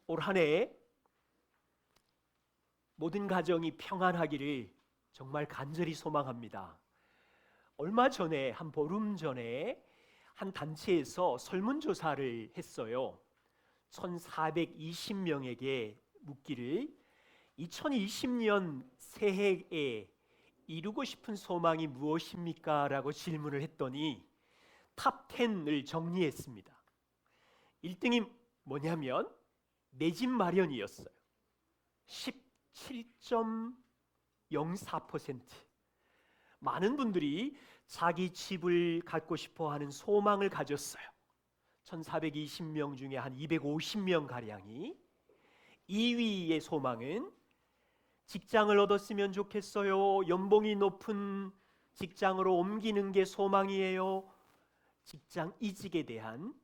올 한 해 모든 가정이 평안하기를 정말 간절히 소망합니다. 얼마 전에, 한 보름 전에 한 단체에서 설문조사를 했어요. 1420명에게 묻기를 2020년 새해에 이루고 싶은 소망이 무엇입니까? 라고 질문을 했더니 탑 10을 정리했습니다. 1등이 뭐냐면 내 집 마련이었어요. 17.04%. 많은 분들이 자기 집을 갖고 싶어 하는 소망을 가졌어요. 1420명 중에 한 250명 가량이. 2위의 소망은 직장을 얻었으면 좋겠어요. 연봉이 높은 직장으로 옮기는 게 소망이에요. 직장 이직에 대한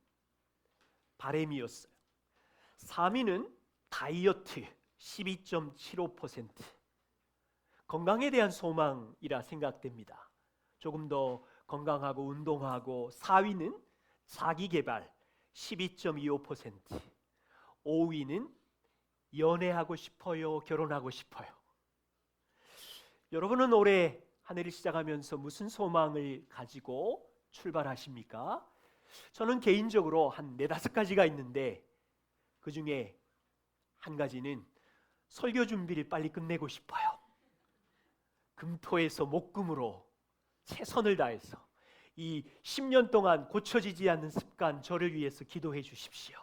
바람이었어요. 3위는 다이어트 12.75%. 건강에 대한 소망이라 생각됩니다. 조금 더 건강하고 운동하고. 4위는 자기개발 12.25%. 5위는 연애하고 싶어요, 결혼하고 싶어요. 여러분은 올해 한 해를 시작하면서 무슨 소망을 가지고 출발하십니까? 저는 개인적으로 한 4-5가지가 있는데 그 중에 한 가지는 설교 준비를 빨리 끝내고 싶어요. 금토에서 목금으로 최선을 다해서 이 10년 동안 고쳐지지 않는 습관, 저를 위해서 기도해 주십시오.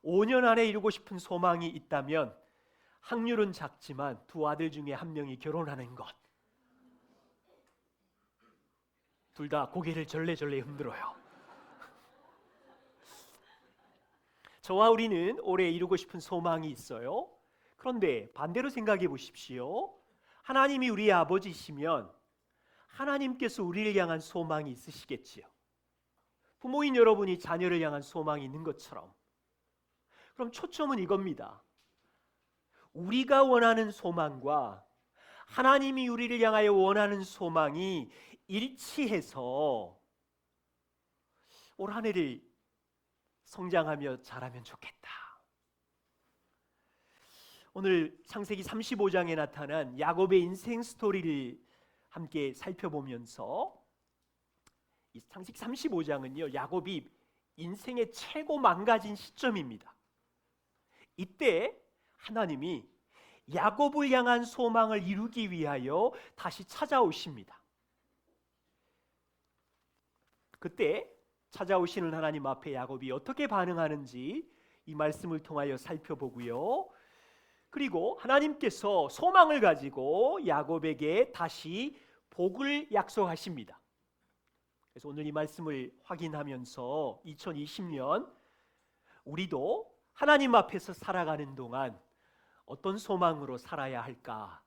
5년 안에 이루고 싶은 소망이 있다면 확률은 작지만 2 아들 중에 1명이 결혼하는 것. 둘 다 고개를 절레절레 흔들어요. 저와 우리는 올해 이루고 싶은 소망이 있어요. 그런데 반대로 생각해 보십시오. 하나님이 우리의 아버지시면 하나님께서 우리를 향한 소망이 있으시겠지요. 부모인 여러분이 자녀를 향한 소망이 있는 것처럼. 그럼 초점은 이겁니다. 우리가 원하는 소망과 하나님이 우리를 향하여 원하는 소망이 일치해서 올 한 해를 성장하며 자라면 좋겠다. 오늘 창세기 35장에 나타난 야곱의 인생 스토리를 함께 살펴보면서, 이 창세기 35장은요 야곱이 인생의 최고 망가진 시점입니다. 이때 하나님이 야곱을 향한 소망을 이루기 위하여 다시 찾아오십니다. 그때 찾아오시는 하나님 앞에 야곱이 어떻게 반응하는지 이 말씀을 통하여 살펴보고요. 그리고 하나님께서 소망을 가지고 야곱에게 다시 복을 약속하십니다. 그래서 오늘 이 말씀을 확인하면서 2020년 우리도 하나님 앞에서 살아가는 동안 어떤 소망으로 살아야 할까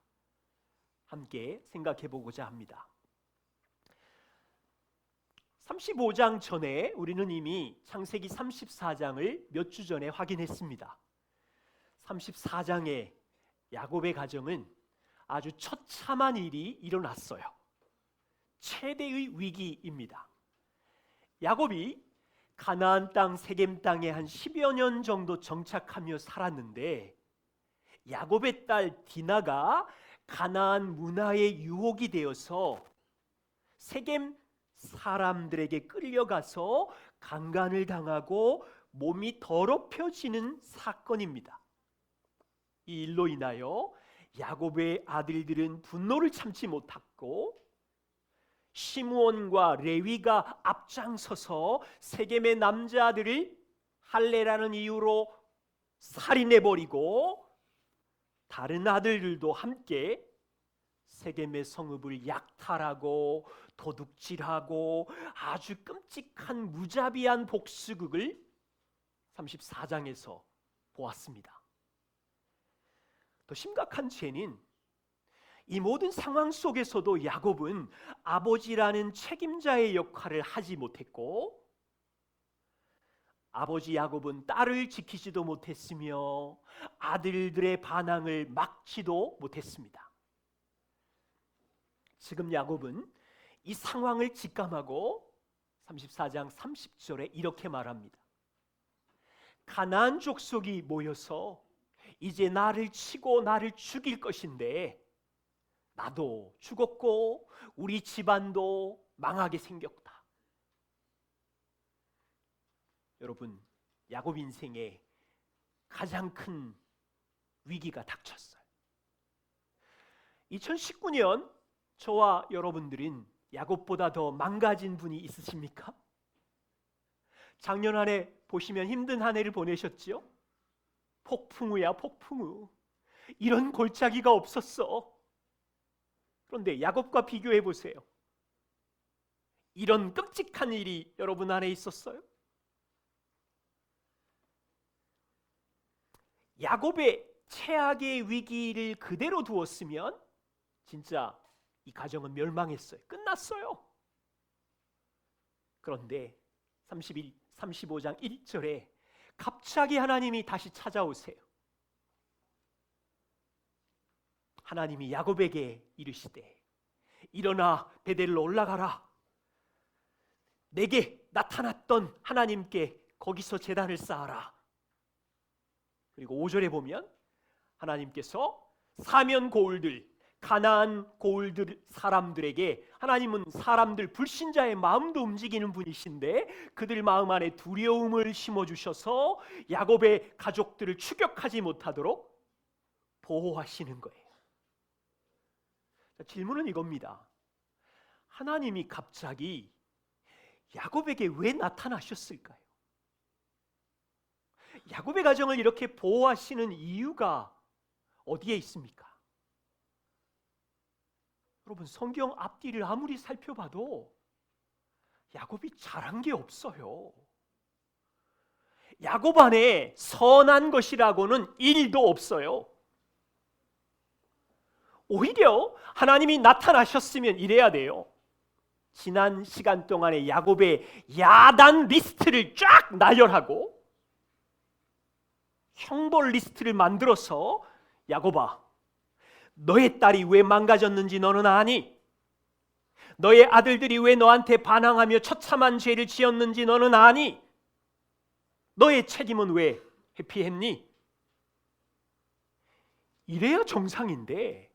함께 생각해 보고자 합니다. 35장 전에 우리는 이미 창세기 34장을 몇 주 전에 확인했습니다. 34장에 야곱의 가정은 아주 처참한 일이 일어났어요. 최대의 위기입니다. 야곱이 가나안 땅 세겜 땅에 한 10여 년 정도 정착하며 살았는데 야곱의 딸 디나가 가나안 문화의 유혹이 되어서 세겜 사람들에게 끌려가서 강간을 당하고 몸이 더럽혀지는 사건입니다. 이 일로 인하여 야곱의 아들들은 분노를 참지 못했고 시므온과 레위가 앞장서서 세겜의 남자들을 할례라는 이유로 살인해버리고 다른 아들들도 함께 세겜의 성읍을 약탈하고 도둑질하고 아주 끔찍한 무자비한 복수극을 34장에서 보았습니다. 더 심각한 죄는 이 모든 상황 속에서도 야곱은 아버지라는 책임자의 역할을 하지 못했고 아버지 야곱은 딸을 지키지도 못했으며 아들들의 반항을 막지도 못했습니다. 지금 야곱은 이 상황을 직감하고 34장 30절에 이렇게 말합니다. 가나안 족속이 모여서 이제 나를 치고 나를 죽일 것인데 나도 죽었고 우리 집안도 망하게 생겼다. 여러분, 야곱 인생에 가장 큰 위기가 닥쳤어요. 2019년 저와 여러분들은 야곱보다 더 망가진 분이 있으십니까? 작년 한 해 보시면 힘든 한 해를 보내셨죠? 폭풍우야 폭풍우. 이런 골짜기가 없었어. 그런데 야곱과 비교해 보세요. 이런 끔찍한 일이 여러분 안에 있었어요? 야곱의 최악의 위기를 그대로 두었으면 진짜 이 가정은 멸망했어요. 끝났어요. 그런데 35장 1절에 갑자기 하나님이 다시 찾아오세요. 하나님이 야곱에게 이르시되 일어나 베델로 올라가라. 내게 나타났던 하나님께 거기서 제단을 쌓아라. 그리고 5절에 보면 하나님께서 사면 고울들, 가나안 고울들 사람들에게, 하나님은 사람들 불신자의 마음도 움직이는 분이신데 그들 마음 안에 두려움을 심어주셔서 야곱의 가족들을 추격하지 못하도록 보호하시는 거예요. 질문은 이겁니다. 하나님이 갑자기 야곱에게 왜 나타나셨을까요? 야곱의 가정을 이렇게 보호하시는 이유가 어디에 있습니까? 여러분, 성경 앞뒤를 아무리 살펴봐도 야곱이 잘한 게 없어요. 야곱 안에 선한 것이라고는 1도 없어요. 오히려 하나님이 나타나셨으면 이래야 돼요. 지난 시간 동안에 야곱의 야단 리스트를 쫙 나열하고 형벌 리스트를 만들어서 야곱아, 너의 딸이 왜 망가졌는지 너는 아니? 너의 아들들이 왜 너한테 반항하며 처참한 죄를 지었는지 너는 아니? 너의 책임은 왜 회피했니? 이래야 정상인데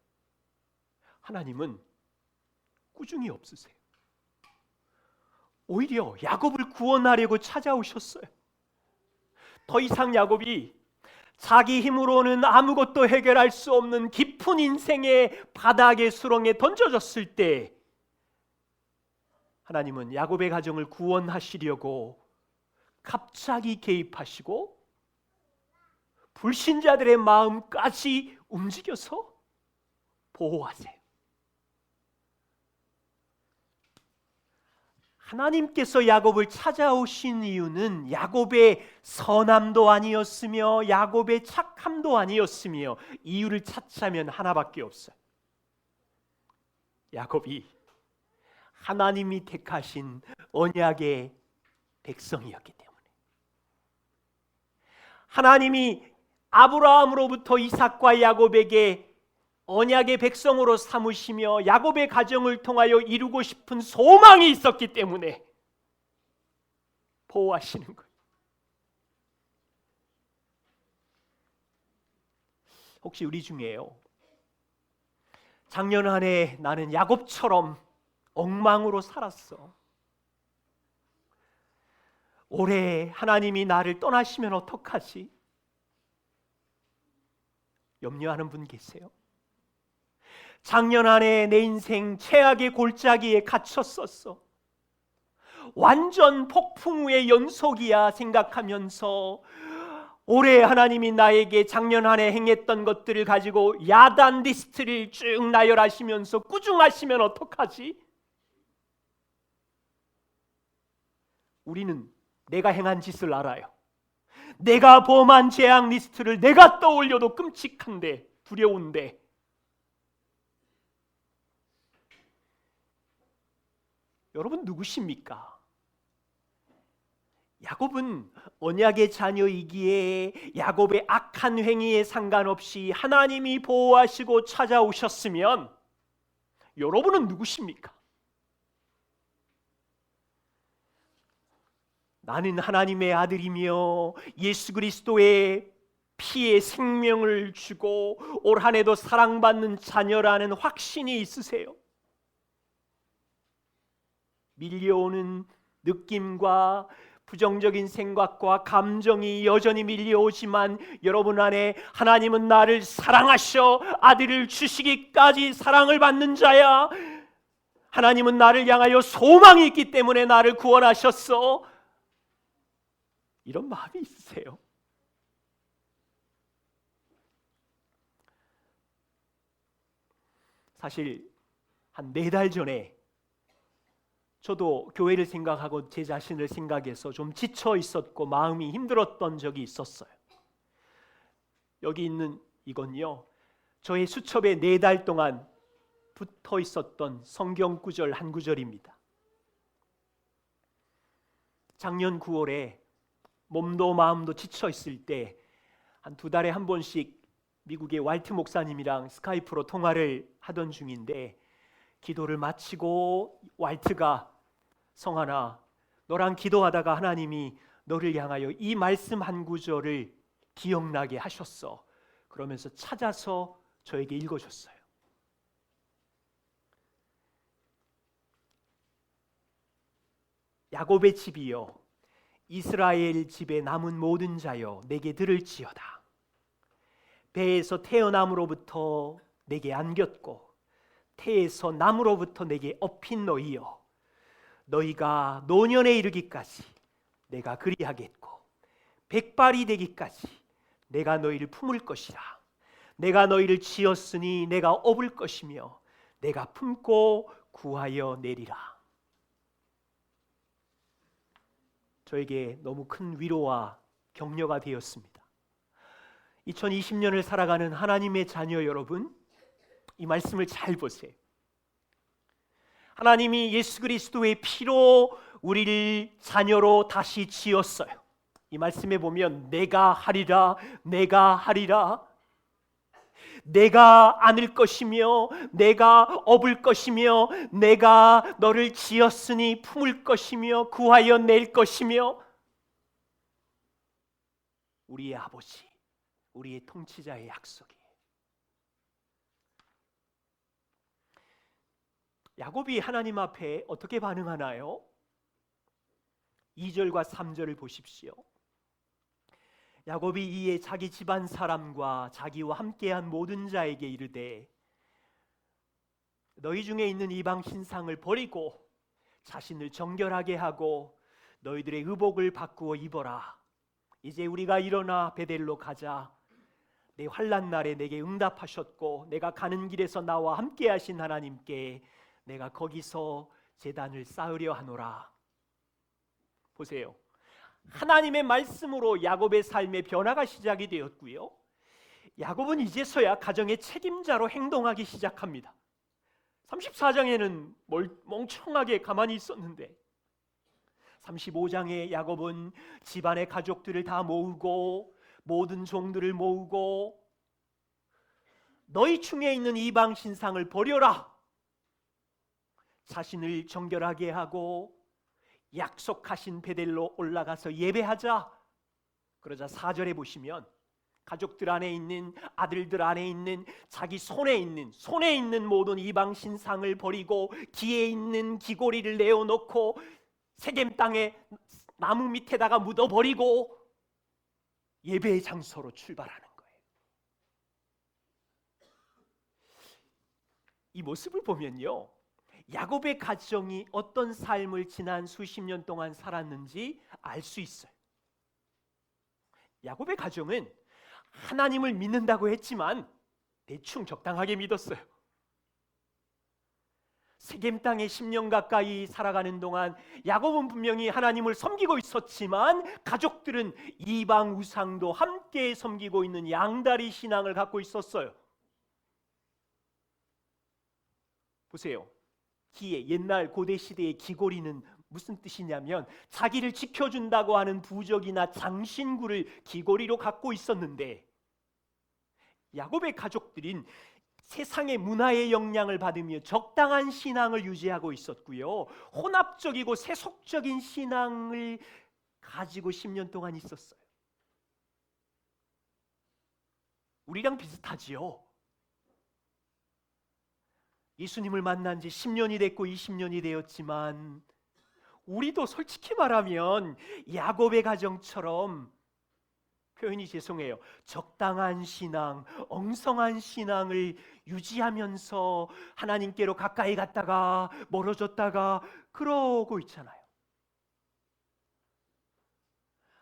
하나님은 꾸중이 없으세요. 오히려 야곱을 구원하려고 찾아오셨어요. 더 이상 야곱이 자기 힘으로는 아무것도 해결할 수 없는 깊은 인생의 바닥의 수렁에 던져졌을 때 하나님은 야곱의 가정을 구원하시려고 갑자기 개입하시고 불신자들의 마음까지 움직여서 보호하세요. 하나님께서 야곱을 찾아오신 이유는 야곱의 선함도 아니었으며 야곱의 착함도 아니었으며 이유를 찾자면 하나밖에 없어요. 야곱이 하나님이 택하신 언약의 백성이었기 때문에, 하나님이 아브라함으로부터 이삭과 야곱에게 언약의 백성으로 삼으시며 야곱의 가정을 통하여 이루고 싶은 소망이 있었기 때문에 보호하시는 거예요. 혹시 우리 중에요, 작년 한 해 나는 야곱처럼 엉망으로 살았어, 올해 하나님이 나를 떠나시면 어떡하지? 염려하는 분 계세요? 작년 한 해 내 인생 최악의 골짜기에 갇혔었어, 완전 폭풍우의 연속이야 생각하면서 올해 하나님이 나에게 작년 한 해 행했던 것들을 가지고 야단 리스트를 쭉 나열하시면서 꾸중하시면 어떡하지? 우리는 내가 행한 짓을 알아요. 내가 범한 재앙 리스트를 내가 떠올려도 끔찍한데, 두려운데, 여러분 누구십니까? 야곱은 언약의 자녀이기에 야곱의 악한 행위에 상관없이 하나님이 보호하시고 찾아오셨으면 여러분은 누구십니까? 나는 하나님의 아들이며 예수 그리스도의 피에 생명을 주고 올 한 해도 사랑받는 자녀라는 확신이 있으세요? 밀려오는 느낌과 부정적인 생각과 감정이 여전히 밀려오지만 여러분 안에 하나님은 나를 사랑하셔 아들을 주시기까지 사랑을 받는 자야. 하나님은 나를 향하여 소망이 있기 때문에 나를 구원하셨어. 이런 마음이 있으세요? 사실 한 4달 전에 저도 교회를 생각하고 제 자신을 생각해서 좀 지쳐 있었고 마음이 힘들었던 적이 있었어요. 여기 있는 이건요, 저의 수첩에 4달 동안 붙어 있었던 성경 구절 한 구절입니다. 작년 9월에 몸도 마음도 지쳐 있을 때 한 2달에 한 번씩 미국의 왈트 목사님이랑 스카이프로 통화를 하던 중인데 기도를 마치고 왈트가 성하나 너랑 기도하다가 하나님이 너를 향하여 이 말씀 한 구절을 기억나게 하셨어. 그러면서 찾아서 저에게 읽어줬어요. 야곱의 집이여 이스라엘 집에 남은 모든 자여 내게 들을지어다. 배에서 태어남으로부터 내게 안겼고 태에서 남으로부터 내게 업힌 너희여 너희가 노년에 이르기까지 내가 그리하겠고 백발이 되기까지 내가 너희를 품을 것이라. 내가 너희를 지었으니 내가 업을 것이며 내가 품고 구하여 내리라. 저에게 너무 큰 위로와 격려가 되었습니다. 2020년을 살아가는 하나님의 자녀 여러분, 이 말씀을 잘 보세요. 하나님이 예수 그리스도의 피로 우리를 자녀로 다시 지었어요. 이 말씀에 보면 내가 하리라, 내가 하리라, 내가 안을 것이며 내가 업을 것이며 내가 너를 지었으니 품을 것이며 구하여 낼 것이며 우리의 아버지, 우리의 통치자의 약속이에요. 야곱이 하나님 앞에 어떻게 반응하나요? 2절과 3절을 보십시오. 야곱이 이에 자기 집안 사람과 자기와 함께한 모든 자에게 이르되 너희 중에 있는 이방 신상을 버리고 자신을 정결하게 하고 너희들의 의복을 바꾸어 입어라. 이제 우리가 일어나 베델로 가자. 내 환난 날에 내게 응답하셨고 내가 가는 길에서 나와 함께하신 하나님께 내가 거기서 제단을 쌓으려 하노라. 보세요. 하나님의 말씀으로 야곱의 삶의 변화가 시작이 되었고요. 야곱은 이제서야 가정의 책임자로 행동하기 시작합니다. 34장에는 멍청하게 가만히 있었는데 35장에 야곱은 집안의 가족들을 다 모으고 모든 종들을 모으고 너희 중에 있는 이방 신상을 버려라. 자신을 정결하게 하고 약속하신 베델로 올라가서 예배하자. 그러자 4절에 보시면 가족들 안에 있는 아들들 안에 있는 자기 손에 있는 모든 이방 신상을 버리고 기에 있는 기고리를 내어놓고 세겜 땅에 나무 밑에다가 묻어버리고 예배의 장소로 출발하는 거예요. 이 모습을 보면요, 야곱의 가정이 어떤 삶을 지난 수십 년 동안 살았는지 알 수 있어요. 야곱의 가정은 하나님을 믿는다고 했지만 대충 적당하게 믿었어요. 세겜 땅에 10년 가까이 살아가는 동안 야곱은 분명히 하나님을 섬기고 있었지만 가족들은 이방 우상도 함께 섬기고 있는 양다리 신앙을 갖고 있었어요. 보세요. 기에, 옛날 고대 시대의 기고리는 무슨 뜻이냐면 자기를 지켜준다고 하는 부적이나 장신구를 기고리로 갖고 있었는데 야곱의 가족들은 세상의 문화의 영향을 받으며 적당한 신앙을 유지하고 있었고요, 혼합적이고 세속적인 신앙을 가지고 10년 동안 있었어요. 우리랑 비슷하지요. 예수님을 만난 지 10년이 됐고 20년이 되었지만 우리도 솔직히 말하면 야곱의 가정처럼, 표현이 죄송해요, 적당한 신앙, 엉성한 신앙을 유지하면서 하나님께로 가까이 갔다가 멀어졌다가 그러고 있잖아요.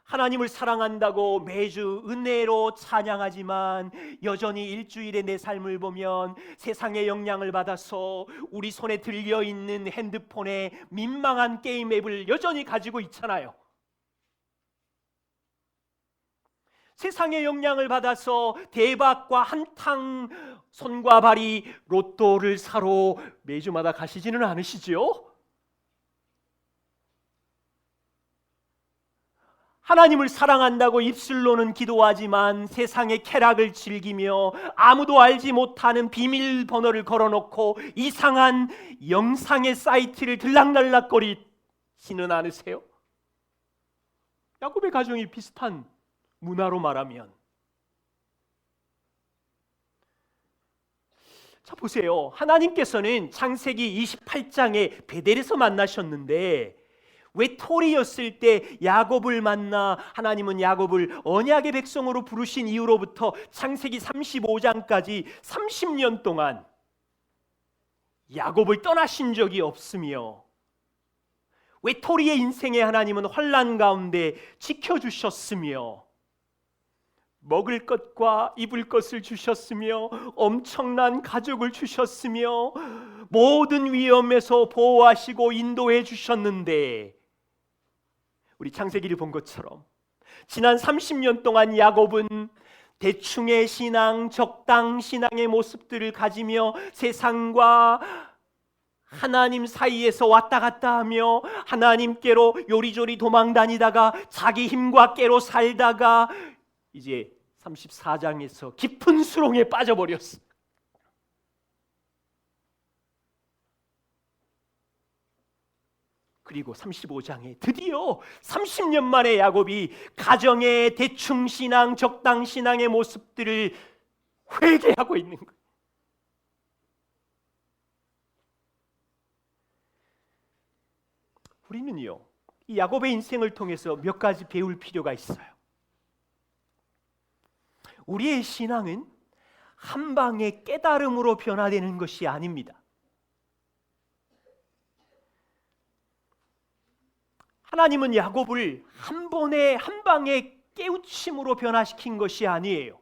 하나님을 사랑한다고 매주 은혜로 찬양하지만 여전히 일주일에 내 삶을 보면 세상의 영향을 받아서 우리 손에 들려있는 핸드폰에 민망한 게임 앱을 여전히 가지고 있잖아요. 세상의 영향을 받아서 대박과 한탕 손과 발이 로또를 사러 매주마다 가시지는 않으시지요? 하나님을 사랑한다고 입술로는 기도하지만 세상의 쾌락을 즐기며 아무도 알지 못하는 비밀번호를 걸어놓고 이상한 영상의 사이트를 들락날락거리지는 않으세요? 야곱의 가정이 비슷한 문화로 말하면, 자 보세요. 하나님께서는 창세기 28장에 베델에서 만나셨는데 외톨이였을 때 야곱을 만나 하나님은 야곱을 언약의 백성으로 부르신 이후로부터 창세기 35장까지 30년 동안 야곱을 떠나신 적이 없으며 외톨이의 인생에 하나님은 환난 가운데 지켜주셨으며 먹을 것과 입을 것을 주셨으며 엄청난 가족을 주셨으며 모든 위험에서 보호하시고 인도해 주셨는데, 우리 창세기를 본 것처럼 지난 30년 동안 야곱은 대충의 신앙, 적당 신앙의 모습들을 가지며 세상과 하나님 사이에서 왔다 갔다 하며 하나님께로 요리조리 도망다니다가 자기 힘과 깨로 살다가 이제 34장에서 깊은 수렁에 빠져버렸어. 그리고 35장에 드디어 30년 만에 야곱이 가정의 대충 신앙, 적당 신앙의 모습들을 회개하고 있는 거예요. 우리는요, 이 야곱의 인생을 통해서 몇 가지 배울 필요가 있어요. 우리의 신앙은 한 방의 깨달음으로 변화되는 것이 아닙니다. 하나님은 야곱을 한 번에 한 방의 깨우침으로 변화시킨 것이 아니에요.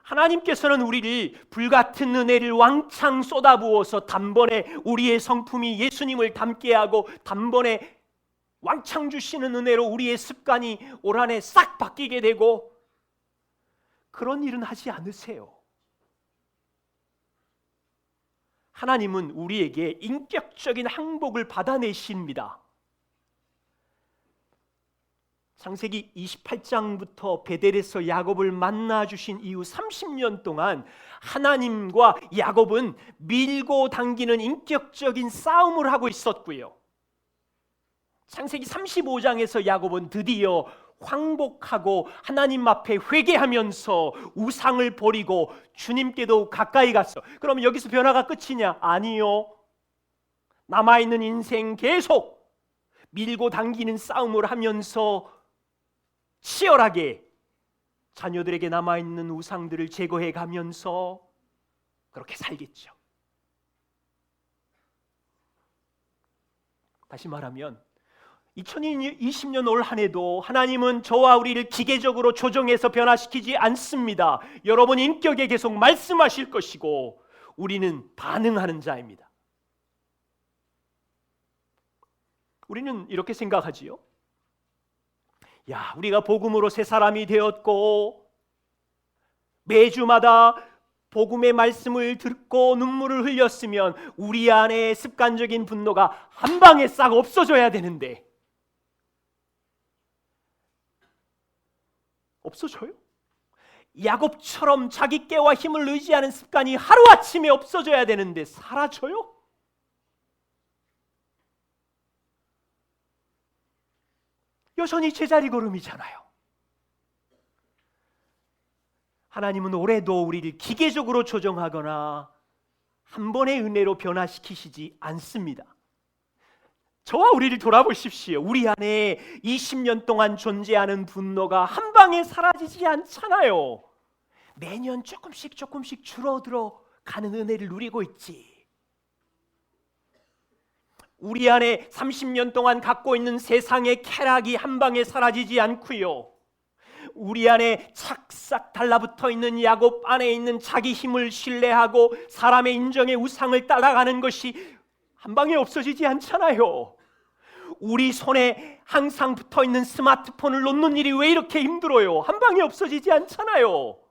하나님께서는 우리를 불같은 은혜를 왕창 쏟아부어서 단번에 우리의 성품이 예수님을 닮게 하고 단번에 왕창 주시는 은혜로 우리의 습관이 올 한해 싹 바뀌게 되고, 그런 일은 하지 않으세요. 하나님은 우리에게 인격적인 항복을 받아내십니다. 창세기 28장부터 베델에서 야곱을 만나 주신 이후 30년 동안 하나님과 야곱은 밀고 당기는 인격적인 싸움을 하고 있었고요. 창세기 35장에서 야곱은 드디어 황복하고 하나님 앞에 회개하면서 우상을 버리고 주님께도 가까이 갔어. 그럼 여기서 변화가 끝이냐? 아니요. 남아있는 인생 계속 밀고 당기는 싸움을 하면서 치열하게 자녀들에게 남아있는 우상들을 제거해 가면서 그렇게 살겠죠. 다시 말하면 2020년 올 한 해도 하나님은 저와 우리를 기계적으로 조정해서 변화시키지 않습니다. 여러분 인격에 계속 말씀하실 것이고 우리는 반응하는 자입니다. 우리는 이렇게 생각하지요. 야, 우리가 복음으로 새 사람이 되었고 매주마다 복음의 말씀을 듣고 눈물을 흘렸으면 우리 안에 습관적인 분노가 한 방에 싹 없어져야 되는데 없어져요? 야곱처럼 자기 깨와 힘을 의지하는 습관이 하루아침에 없어져야 되는데 사라져요? 여전히 제자리 걸음이잖아요. 하나님은 올해도 우리를 기계적으로 조정하거나 한 번의 은혜로 변화시키시지 않습니다. 저와 우리를 돌아보십시오. 우리 안에 20년 동안 존재하는 분노가 한 방에 사라지지 않잖아요. 매년 조금씩 줄어들어 가는 은혜를 누리고 있지. 우리 안에 30년 동안 갖고 있는 세상의 쾌락이 한 방에 사라지지 않고요. 우리 안에 착싹 달라붙어 있는 야곱 안에 있는 자기 힘을 신뢰하고 사람의 인정의 우상을 따라가는 것이 한 방에 없어지지 않잖아요. 우리 손에 항상 붙어 있는 스마트폰을 놓는 일이 왜 이렇게 힘들어요? 한 방에 없어지지 않잖아요.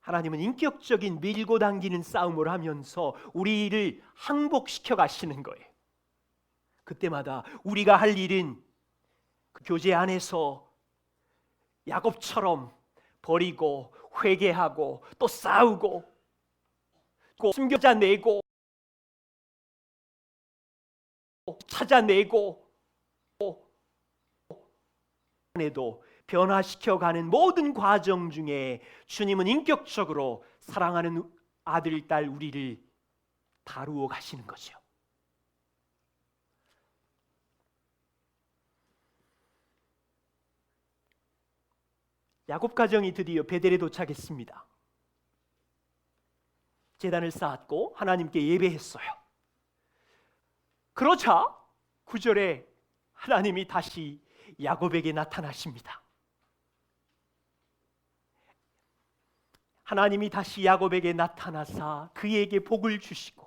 하나님은 인격적인 밀고 당기는 싸움을 하면서 우리를 항복시켜 가시는 거예요. 그때마다 우리가 할 일은 그 교제 안에서 야곱처럼 버리고 회개하고 또 싸우고 숨겨내고 찾아내고 에도 변화시켜가는 모든 과정 중에 주님은 인격적으로 사랑하는 아들, 딸 우리를 다루어 가시는 거죠. 야곱 가정이 드디어 베델에 도착했습니다. 제단을 쌓았고 하나님께 예배했어요. 그러자 9절에 하나님이 다시 야곱에게 나타나십니다. 하나님이 다시 야곱에게 나타나사 그에게 복을 주시고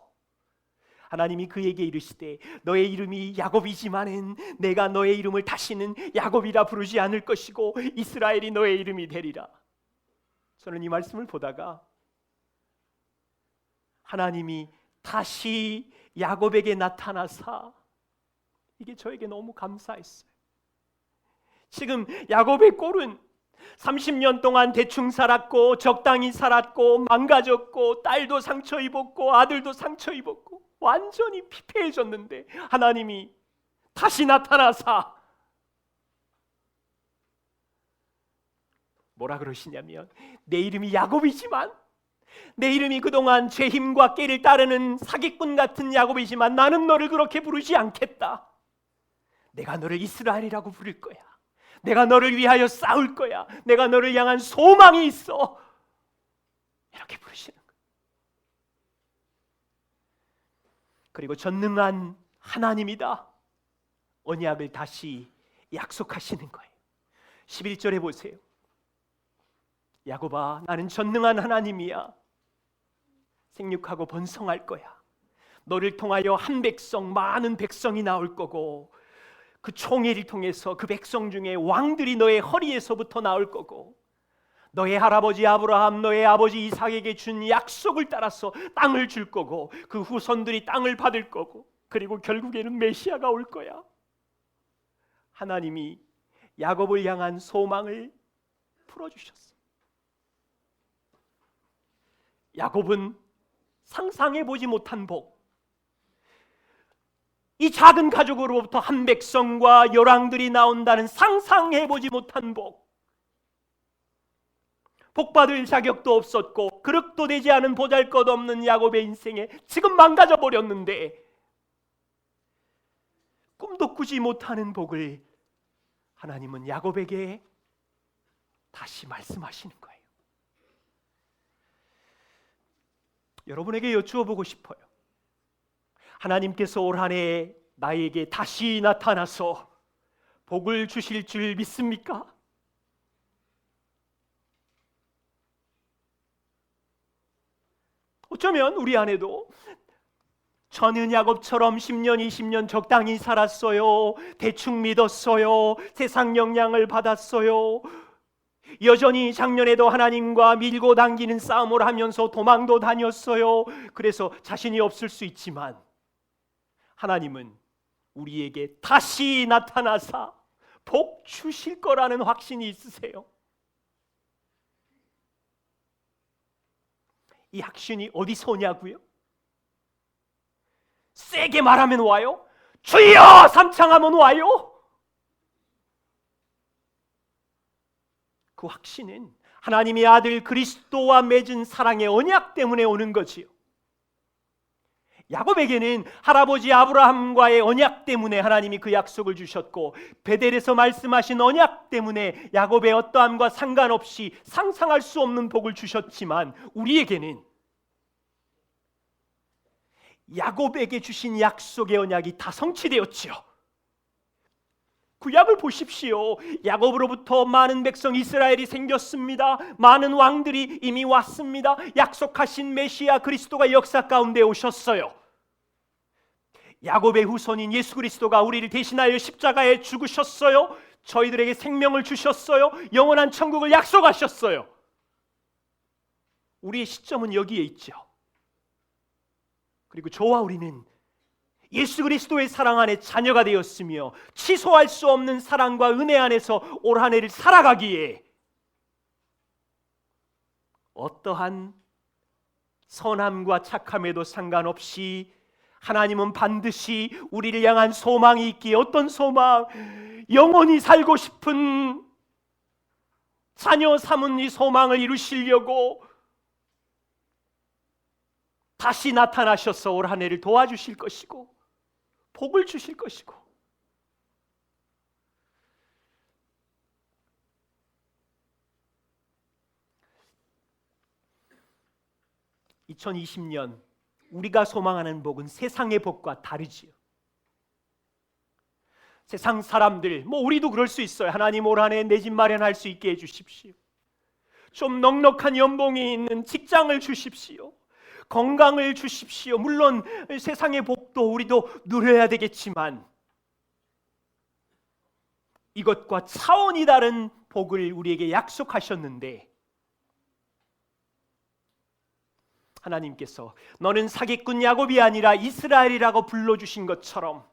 하나님이 그에게 이르시되 너의 이름이 야곱이지만은 내가 너의 이름을 다시는 야곱이라 부르지 않을 것이고 이스라엘이 너의 이름이 되리라. 저는 이 말씀을 보다가 하나님이 다시 야곱에게 나타나사 이게 저에게 너무 감사했어요. 지금 야곱의 꼴은 30년 동안 대충 살았고 적당히 살았고 망가졌고 딸도 상처 입었고 아들도 상처 입었고 완전히 피폐해졌는데 하나님이 다시 나타나사 뭐라 그러시냐면 내 이름이 야곱이지만 내 이름이 그동안 제 힘과 깨를 따르는 사기꾼 같은 야곱이지만 나는 너를 그렇게 부르지 않겠다. 내가 너를 이스라엘이라고 부를 거야. 내가 너를 위하여 싸울 거야. 내가 너를 향한 소망이 있어. 이렇게 부르시는 거예요. 그리고 전능한 하나님이다. 언약을 다시 약속하시는 거예요. 11절에 보세요. 야곱아, 나는 전능한 하나님이야. 생육하고 번성할 거야. 너를 통하여 한 백성, 많은 백성이 나올 거고 그 총회를 통해서 그 백성 중에 왕들이 너의 허리에서부터 나올 거고 너의 할아버지 아브라함, 너의 아버지 이삭에게 준 약속을 따라서 땅을 줄 거고 그 후손들이 땅을 받을 거고 그리고 결국에는 메시아가 올 거야. 하나님이 야곱을 향한 소망을 풀어주셨어. 야곱은 상상해보지 못한 복, 이 작은 가족으로부터 한 백성과 열왕들이 나온다는 상상해보지 못한 복받을 자격도 없었고 그릇도 되지 않은 보잘것없는 야곱의 인생에 지금 망가져 버렸는데 꿈도 꾸지 못하는 복을 하나님은 야곱에게 다시 말씀하시는 거예요. 여러분에게 여쭈어 보고 싶어요. 하나님께서 올 한 해 나에게 다시 나타나서 복을 주실 줄 믿습니까? 어쩌면 우리 안에도 저는 야곱처럼 10년, 20년 적당히 살았어요. 대충 믿었어요. 세상 영향을 받았어요. 여전히 작년에도 하나님과 밀고 당기는 싸움을 하면서 도망도 다녔어요. 그래서 자신이 없을 수 있지만 하나님은 우리에게 다시 나타나사 복 주실 거라는 확신이 있으세요? 이 확신이 어디서 오냐고요? 세게 말하면 와요? 주여 삼창하면 와요. 그 확신은 하나님의 아들 그리스도와 맺은 사랑의 언약 때문에 오는 거지요. 야곱에게는 할아버지 아브라함과의 언약 때문에 하나님이 그 약속을 주셨고, 베델에서 말씀하신 언약 때문에 야곱의 어떠함과 상관없이 상상할 수 없는 복을 주셨지만, 우리에게는 야곱에게 주신 약속의 언약이 다 성취되었지요. 구약을 보십시오. 야곱으로부터 많은 백성 이스라엘이 생겼습니다. 많은 왕들이 이미 왔습니다. 약속하신 메시아 그리스도가 역사 가운데 오셨어요. 야곱의 후손인 예수 그리스도가 우리를 대신하여 십자가에 죽으셨어요. 저희들에게 생명을 주셨어요. 영원한 천국을 약속하셨어요. 우리의 시점은 여기에 있죠. 그리고 저와 우리는 예수 그리스도의 사랑 안에 자녀가 되었으며 취소할 수 없는 사랑과 은혜 안에서 올 한 해를 살아가기에 어떠한 선함과 착함에도 상관없이 하나님은 반드시 우리를 향한 소망이 있기에, 어떤 소망? 영원히 살고 싶은 자녀 삼은 이 소망을 이루시려고 다시 나타나셔서 올 한 해를 도와주실 것이고 복을 주실 것이고, (2020년) 우리가 소망하는 복은 세상의 복과 다르지요. 세상 사람들, 우리도 그럴 수 있어요. 하나님 올 한 해 내 집 마련할 수 있게 해주십시오. 좀 넉넉한 연봉이 있는 직장을 주십시오. 건강을 주십시오. 물론 세상의 복도 우리도 누려야 되겠지만 이것과 차원이 다른 복을 우리에게 약속하셨는데, 하나님께서 너는 사기꾼 야곱이 아니라 이스라엘이라고 불러주신 것처럼,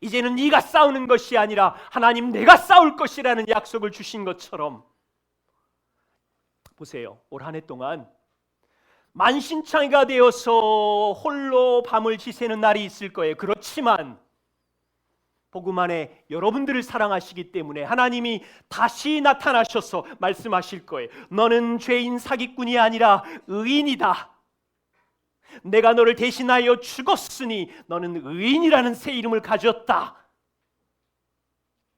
이제는 네가 싸우는 것이 아니라 하나님 내가 싸울 것이라는 약속을 주신 것처럼, 보세요. 올 한 해 동안 만신창이가 되어서 홀로 밤을 지새는 날이 있을 거예요. 그렇지만 복음 안에 여러분들을 사랑하시기 때문에 하나님이 다시 나타나셔서 말씀하실 거예요. 너는 죄인 사기꾼이 아니라 의인이다. 내가 너를 대신하여 죽었으니 너는 의인이라는 새 이름을 가졌다.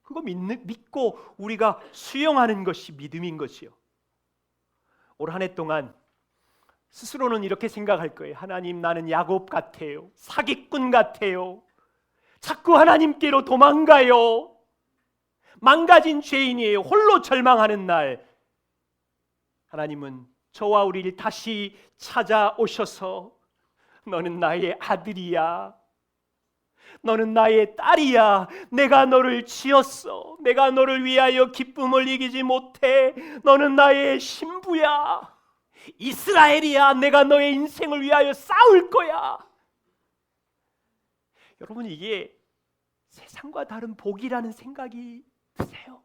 그거 믿고 우리가 수용하는 것이 믿음인 것이요. 올 한 해 동안 스스로는 이렇게 생각할 거예요. 하나님, 나는 야곱 같아요. 사기꾼 같아요. 자꾸 하나님께로 도망가요. 망가진 죄인이에요. 홀로 절망하는 날, 하나님은 저와 우리를 다시 찾아오셔서 너는 나의 아들이야. 너는 나의 딸이야. 내가 너를 지었어. 내가 너를 위하여 기쁨을 이기지 못해. 너는 나의 신부야. 이스라엘이야. 내가 너의 인생을 위하여 싸울 거야. 여러분, 이게 세상과 다른 복이라는 생각이 드세요?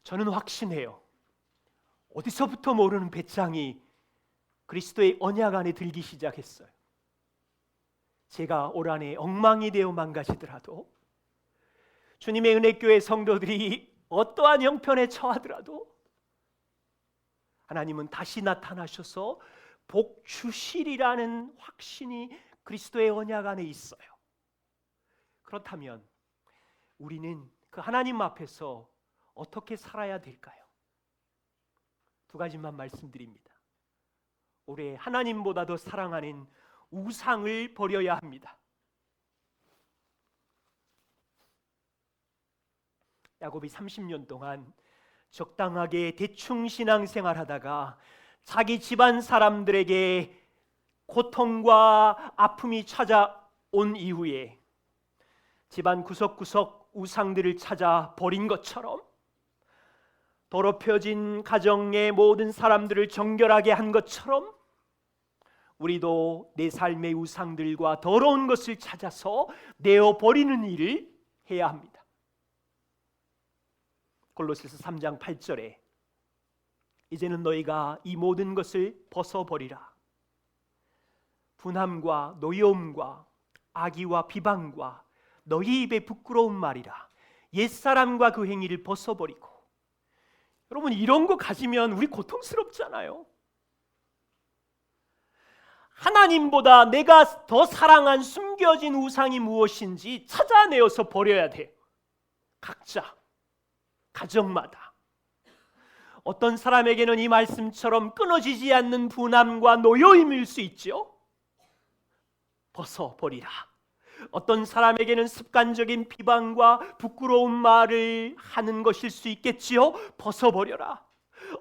저는 확신해요. 어디서부터 모르는 배짱이 그리스도의 언약 안에 들기 시작했어요. 제가 올 한 해 엉망이 되어 망가지더라도, 주님의 은혜교회 성도들이 어떠한 형편에 처하더라도 하나님은 다시 나타나셔서 복 주시리라는 확신이 그리스도의 언약 안에 있어요. 그렇다면 우리는 그 하나님 앞에서 어떻게 살아야 될까요? 두 가지만 말씀드립니다. 올해 하나님보다 더 사랑하는 우상을 버려야 합니다. 야곱이 30년 동안 적당하게 대충 신앙생활 하다가 자기 집안 사람들에게 고통과 아픔이 찾아온 이후에 집안 구석구석 우상들을 찾아 버린 것처럼, 더럽혀진 가정의 모든 사람들을 정결하게 한 것처럼, 우리도 내 삶의 우상들과 더러운 것을 찾아서 내어버리는 일을 해야 합니다. 골로새서 3장 8절에 이제는 너희가 이 모든 것을 벗어버리라. 분함과 노여움과 악의와 비방과 너희 입에 부끄러운 말이라. 옛사람과 그 행위를 벗어버리고. 여러분, 이런 거 가지면 우리 고통스럽잖아요. 하나님보다 내가 더 사랑한 숨겨진 우상이 무엇인지 찾아내어서 버려야 돼요. 각자, 가정마다. 어떤 사람에게는 이 말씀처럼 끊어지지 않는 분함과 노여움일 수 있죠. 벗어버리라. 어떤 사람에게는 습관적인 비방과 부끄러운 말을 하는 것일 수 있겠지요. 벗어버려라.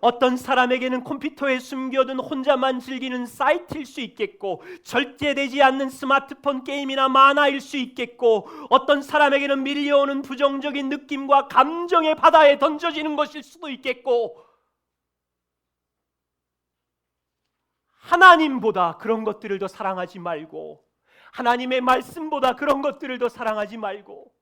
어떤 사람에게는 컴퓨터에 숨겨둔 혼자만 즐기는 사이트일 수 있겠고, 절제되지 않는 스마트폰 게임이나 만화일 수 있겠고, 어떤 사람에게는 밀려오는 부정적인 느낌과 감정의 바다에 던져지는 것일 수도 있겠고, 하나님보다 그런 것들을 더 사랑하지 말고, 하나님의 말씀보다 그런 것들을 더 사랑하지 말고,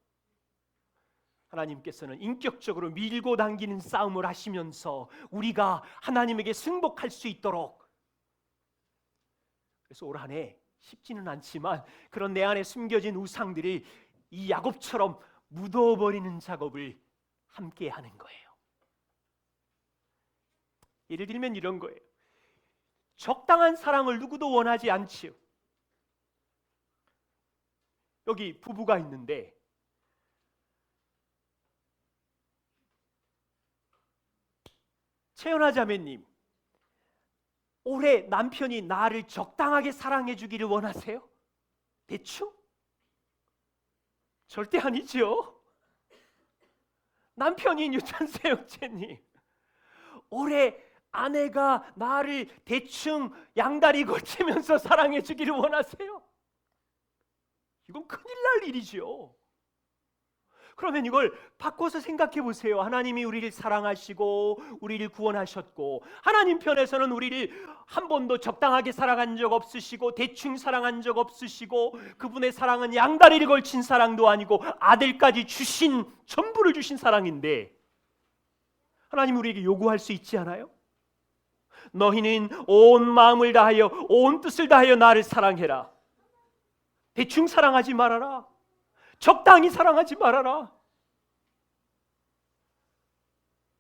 하나님께서는 인격적으로 밀고 당기는 싸움을 하시면서 우리가 하나님에게 승복할 수 있도록, 그래서 올 한 해 쉽지는 않지만 그런 내 안에 숨겨진 우상들을 이 야곱처럼 묻어버리는 작업을 함께 하는 거예요. 예를 들면 이런 거예요. 적당한 사랑을 누구도 원하지 않지요. 여기 부부가 있는데 채연아 자매님, 올해 남편이 나를 적당하게 사랑해 주기를 원하세요? 대충? 절대 아니죠. 남편인 유찬세 형제님, 올해 아내가 나를 대충 양다리 걸치면서 사랑해 주기를 원하세요? 이건 큰일 날 일이죠. 그러면 이걸 바꿔서 생각해 보세요. 하나님이 우리를 사랑하시고 우리를 구원하셨고, 하나님 편에서는 우리를 한 번도 적당하게 사랑한 적 없으시고 대충 사랑한 적 없으시고, 그분의 사랑은 양다리를 걸친 사랑도 아니고 아들까지 주신, 전부를 주신 사랑인데, 하나님 우리에게 요구할 수 있지 않아요? 너희는 온 마음을 다하여 온 뜻을 다하여 나를 사랑해라. 대충 사랑하지 말아라. 적당히 사랑하지 말아라.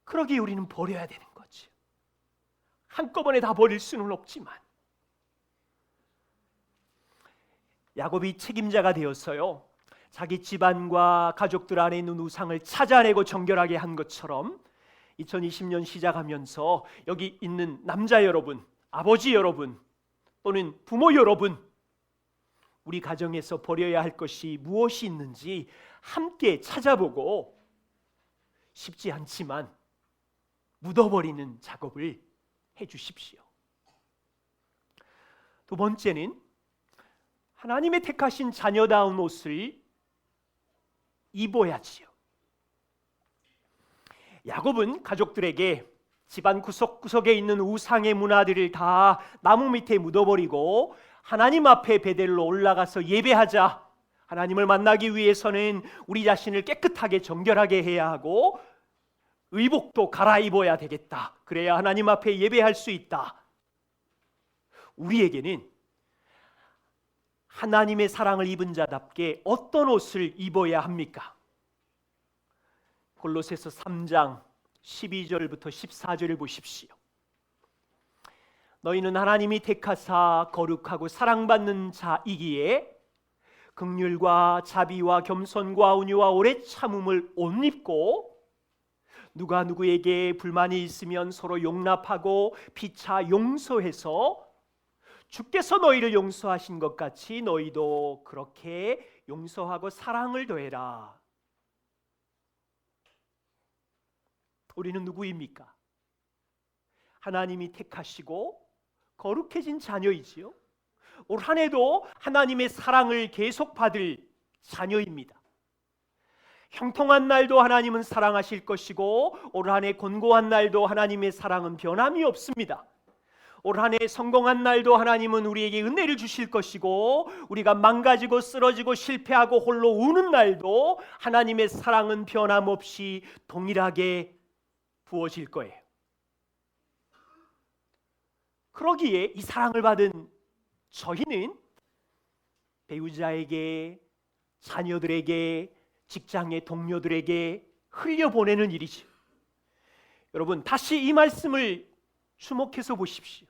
그러기에 우리는 버려야 되는 거지. 한꺼번에 다 버릴 수는 없지만. 야곱이 책임자가 되었어요. 자기 집안과 가족들 안에 있는 우상을 찾아내고 정결하게 한 것처럼 2020년 시작하면서 여기 있는 남자 여러분, 아버지 여러분, 또는 부모 여러분, 우리 가정에서 버려야 할 것이 무엇이 있는지 함께 찾아보고, 쉽지 않지만 묻어버리는 작업을 해주십시오. 두 번째는 하나님의 택하신 자녀다운 옷을 입어야지요. 야곱은 가족들에게 집안 구석구석에 있는 우상의 문화들을 다 나무 밑에 묻어버리고 하나님 앞에 베델로 올라가서 예배하자. 하나님을 만나기 위해서는 우리 자신을 깨끗하게 정결하게 해야 하고 의복도 갈아입어야 되겠다. 그래야 하나님 앞에 예배할 수 있다. 우리에게는 하나님의 사랑을 입은 자답게 어떤 옷을 입어야 합니까? 골로새서 3장 12절부터 14절을 보십시오. 너희는 하나님이 택하사 거룩하고 사랑받는 자이기에 긍휼과 자비와 겸손과 온유와 오래 참음을 옷 입고, 누가 누구에게 불만이 있으면 서로 용납하고 피차 용서해서 주께서 너희를 용서하신 것 같이 너희도 그렇게 용서하고 사랑을 더해라. 우리는 누구입니까? 하나님이 택하시고 거룩해진 자녀이지요. 올 한 해도 하나님의 사랑을 계속 받을 자녀입니다. 형통한 날도 하나님은 사랑하실 것이고, 올 한 해 곤고한 날도 하나님의 사랑은 변함이 없습니다. 올 한 해 성공한 날도 하나님은 우리에게 은혜를 주실 것이고, 우리가 망가지고 쓰러지고 실패하고 홀로 우는 날도 하나님의 사랑은 변함없이 동일하게 부어질 거예요. 그러기에 이 사랑을 받은 저희는 배우자에게, 자녀들에게, 직장의 동료들에게 흘려보내는 일이죠. 여러분, 다시 이 말씀을 주목해서 보십시오.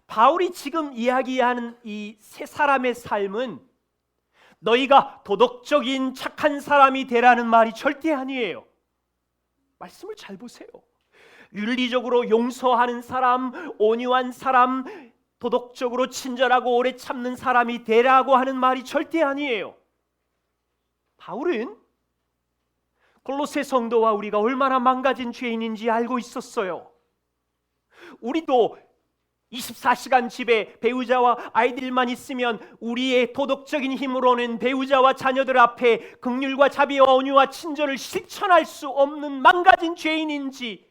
바울이 지금 이야기하는 이 세 사람의 삶은 너희가 도덕적인 착한 사람이 되라는 말이 절대 아니에요. 말씀을 잘 보세요. 윤리적으로 용서하는 사람, 온유한 사람, 도덕적으로 친절하고 오래 참는 사람이 되라고 하는 말이 절대 아니에요. 바울은 골로새 성도와 우리가 얼마나 망가진 죄인인지 알고 있었어요. 우리도 24시간 집에 배우자와 아이들만 있으면 우리의 도덕적인 힘으로는 배우자와 자녀들 앞에 긍휼과 자비와 온유와 친절을 실천할 수 없는 망가진 죄인인지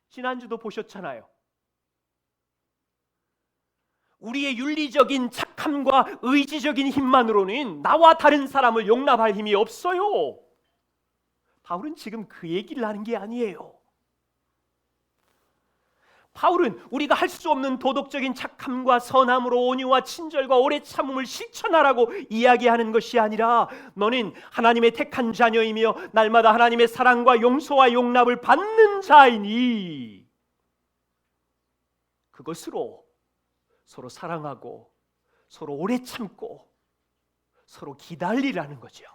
지난주도 보셨잖아요. 우리의 윤리적인 착함과 의지적인 힘만으로는 나와 다른 사람을 용납할 힘이 없어요. 바울은 지금 그 얘기를 하는 게 아니에요. 바울은 우리가 할 수 없는 도덕적인 착함과 선함으로 온유와 친절과 오래 참음을 실천하라고 이야기하는 것이 아니라 너는 하나님의 택한 자녀이며 날마다 하나님의 사랑과 용서와 용납을 받는 자이니 그것으로 서로 사랑하고 서로 오래 참고 서로 기다리라는 거죠.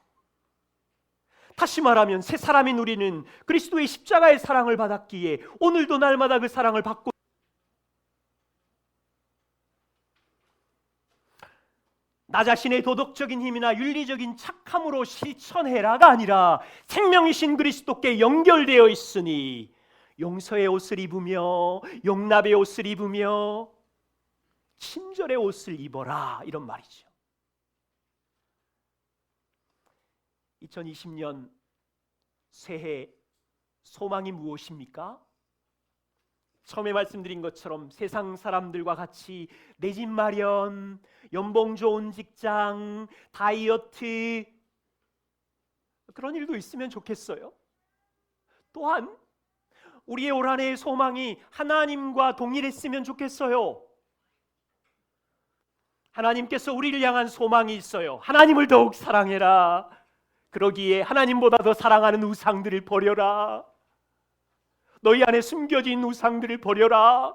다시 말하면 새 사람인 우리는 그리스도의 십자가의 사랑을 받았기에 오늘도 날마다 그 사랑을 받고 나 자신의 도덕적인 힘이나 윤리적인 착함으로 실천해라가 아니라 생명이신 그리스도께 연결되어 있으니 용서의 옷을 입으며 용납의 옷을 입으며 친절의 옷을 입어라, 이런 말이죠. 2020년 새해 소망이 무엇입니까? 처음에 말씀드린 것처럼 세상 사람들과 같이 내 집 마련, 연봉 좋은 직장, 다이어트 그런 일도 있으면 좋겠어요. 또한 우리의 올 한 해의 소망이 하나님과 동일했으면 좋겠어요. 하나님께서 우리를 향한 소망이 있어요. 하나님을 더욱 사랑해라. 그러기에 하나님보다 더 사랑하는 우상들을 버려라. 너희 안에 숨겨진 우상들을 버려라.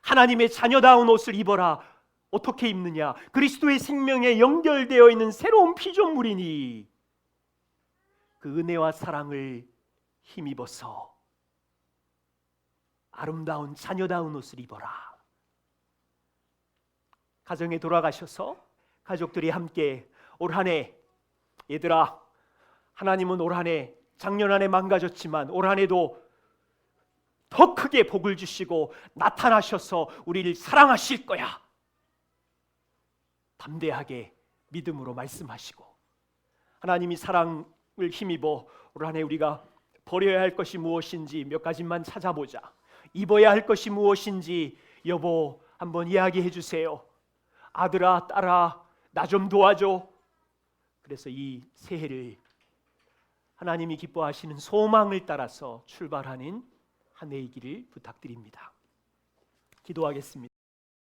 하나님의 자녀다운 옷을 입어라. 어떻게 입느냐? 그리스도의 생명에 연결되어 있는 새로운 피조물이니 그 은혜와 사랑을 힘입어서 아름다운 자녀다운 옷을 입어라. 가정에 돌아가셔서 가족들이 함께 올 한 해, 얘들아, 하나님은 올 한 해 작년 한 해 망가졌지만 올 한 해도 더 크게 복을 주시고 나타나셔서 우리를 사랑하실 거야. 담대하게 믿음으로 말씀하시고 하나님이 사랑을 힘입어 올 한 해 우리가 버려야 할 것이 무엇인지 몇 가지만 찾아보자. 입어야 할 것이 무엇인지 여보 한번 이야기해 주세요. 아들아, 딸아, 나 좀 도와줘. 그래서 이 새해를 하나님이 기뻐하시는 소망을 따라서 출발하는 한 해이기를 부탁드립니다. 기도하겠습니다.